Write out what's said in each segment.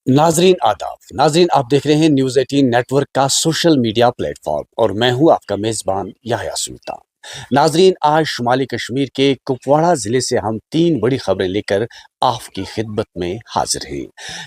नाजरीन आदाब। नाजरीन, आप देख रहे हैं न्यूज़ 18 नेटवर्क का सोशल मीडिया प्लेटफॉर्म और मैं हूं आपका मेज़बान याह्या सुल्तान। नाजरीन, आज शुमाली कश्मीर के कुपवाड़ा ज़िले से हम तीन बड़ी खबरें लेकर आपकी खिदमत में हाजिर हैं।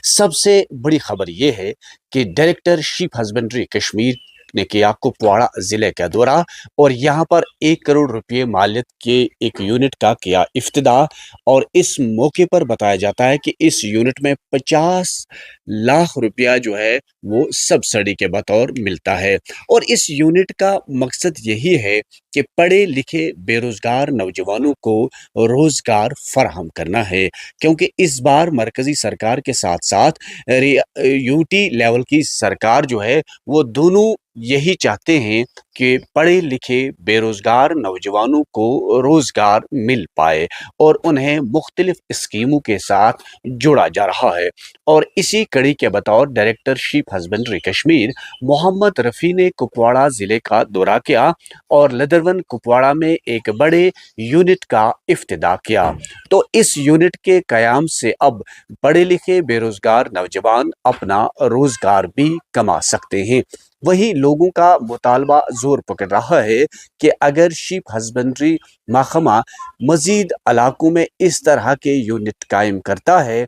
सबसे बड़ी खबर यह है कि डायरेक्टर शीप हस्बेंड्री कश्मीर ने किया कुपवाड़ा ज़िले का दौरा और यहाँ पर 1 करोड़ रुपये मालियत के एक यूनिट का किया इफ्तिताह। और इस मौके पर बताया जाता है कि इस यूनिट में 50 लाख रुपया जो है वो सब्सिडी के बतौर मिलता है। और इस यूनिट का मकसद यही है कि पढ़े लिखे बेरोजगार नौजवानों को रोजगार फराहम करना है, क्योंकि इस बार मरकजी सरकार के साथ साथ यूटी लेवल की सरकार जो है वो दोनों यही चाहते हैं कि पढ़े लिखे बेरोजगार नौजवानों को रोजगार मिल पाए और उन्हें मुख्तलिफ स्कीमों के साथ जोड़ा जा रहा है। और इसी कड़ी के बतौर director sheep husbandry Kashmir Mohammad Rafi ने कुपवाड़ा ज़िले का दौरा किया और लदरवन कुपवाड़ा में एक बड़े यूनिट का इफ्तिताह किया। तो इस यूनिट के क़याम से अब पढ़े लिखे बेरोजगार नौजवान अपना रोजगार भी कमा सकते हैं। वहीं लोगों का मुतालबा जोर पकड़ रहा है कि अगर शीप हस्बेंड्री महकमा मजीद इलाकों में इस तरह के यूनिट कायम करता है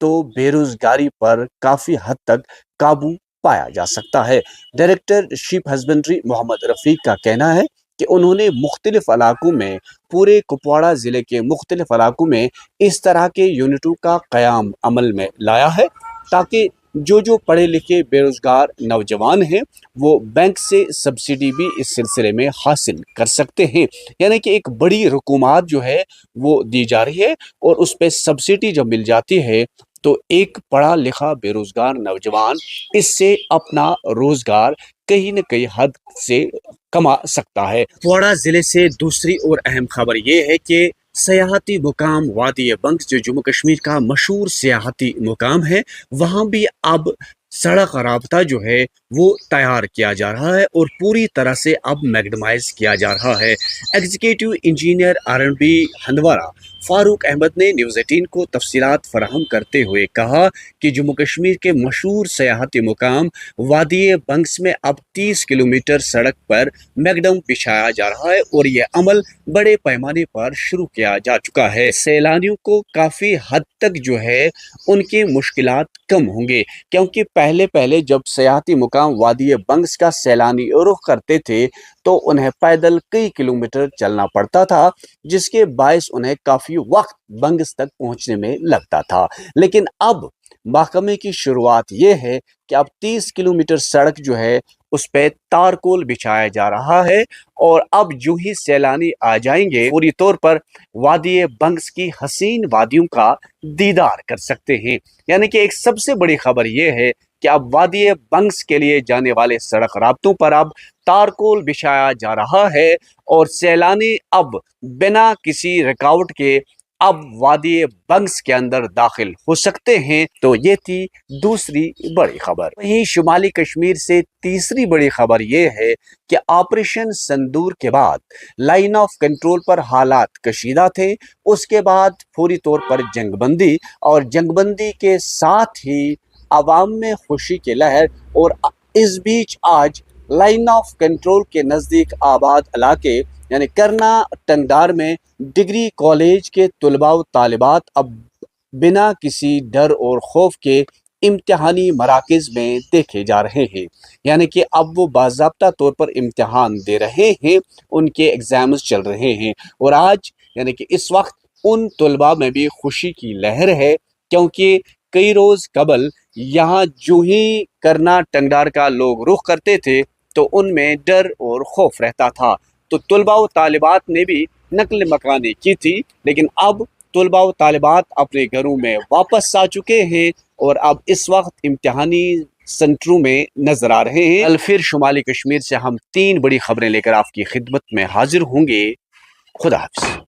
तो बेरोजगारी पर काफ़ी हद तक काबू पाया जा सकता है। डायरेक्टर शीप हस्बेंड्री मोहम्मद रफ़ीक का कहना है कि उन्होंने मुख्तलिफ इलाकों में पूरे कुपवाड़ा ज़िले के मुख्तलिफ इलाकों में इस तरह के यूनिटों का क़याम अमल में लाया है ताकि जो पढ़े लिखे बेरोजगार नौजवान हैं वो बैंक से सब्सिडी भी इस सिलसिले में हासिल कर सकते हैं। यानी कि एक बड़ी रकूमात जो है वो दी जा रही है और उस पर सब्सिडी जब मिल जाती है तो एक पढ़ा लिखा बेरोजगार नौजवान इससे अपना रोजगार कहीं न कहीं हद से कमा सकता है। कुपवाड़ा जिले से दूसरी और अहम खबर यह है कि सयाहती मुकाम वादी बंग्स जो जम्मू कश्मीर का मशहूर सयाहती मुकाम है, वहाँ भी अब सड़क राबता जो है वो तैयार किया जा रहा है और पूरी तरह से अब मैगडमाइज किया जा रहा है। Executive engineer R&B Handwara Farooq Ahmad ने न्यूज़ 18 को तफसीलात फराहम करते हुए कहा कि जम्मू कश्मीर के मशहूर सयाहती मुकाम वादी बंग्स में अब 30 किलोमीटर सड़क पर मैगडम बिछाया जा रहा है और यह अमल बड़े पैमाने पर शुरू किया जा चुका है। सैलानियों को काफ़ी हद तक जो है उनकी मुश्किलात कम होंगे, क्योंकि पहले पहले जब सयाहती मुकाम वादी बंग्स का सैलानी रुख करते थे तो उन्हें पैदल कई किलोमीटर चलना पड़ता था, जिसके बायस उन्हें काफ़ी वक्त बंग्स तक पहुंचने में लगता था। लेकिन अब महकमे की शुरुआत ये है कि अब 30 किलोमीटर सड़क जो है उस पर तारकोल बिछाया जा रहा है और अब जो ही सैलानी आ जाएंगे पूरी तौर पर वादी बंग्स की हसीन वादियों का दीदार कर सकते हैं। यानी कि एक सबसे बड़ी खबर यह है कि अब वादी बंग्स के लिए जाने वाले सड़क राब्तों पर अब तारकोल बिछाया जा रहा है और सैलानी अब बिना किसी रुकावट के अब वादी बंग्स के अंदर दाखिल हो सकते हैं। तो ये थी दूसरी बड़ी खबर। वहीं शुमाली कश्मीर से तीसरी बड़ी खबर ये है कि ऑपरेशन संदूर के बाद लाइन ऑफ कंट्रोल पर हालात कशीदा थे। उसके बाद फौरी तौर पर जंगबंदी और जंगबंदी के साथ ही आवाम में खुशी की लहर। और इस बीच आज लाइन ऑफ कंट्रोल के नज़दीक आबाद इलाके यानी करना टंगदार में डिग्री कॉलेज के तलबा व तालिबात अब बिना किसी डर और खौफ के इम्तिहानी मराकज़ में देखे जा रहे हैं। यानी कि अब वो बाज़ाब्ता तौर पर इम्तिहान दे रहे हैं, उनके एग्ज़ाम्स चल रहे हैं और आज यानी कि इस वक्त उन तलबा में भी खुशी की लहर है, क्योंकि कई रोज़ कबल यहाँ जो ही करना टंगदार का लोग रुख करते थे तो उनमें डर और खौफ रहता था। तो तलबा व तालिबात ने भी नकल मकानी की थी, लेकिन अब तलबा व तालिबात अपने घरों में वापस आ चुके हैं और अब इस वक्त इम्तिहानी सेंटरों में नजर आ रहे हैं। कल फिर शुमाली कश्मीर से हम तीन बड़ी खबरें लेकर आपकी खिदमत में हाजिर होंगे। खुदा हाफिज़।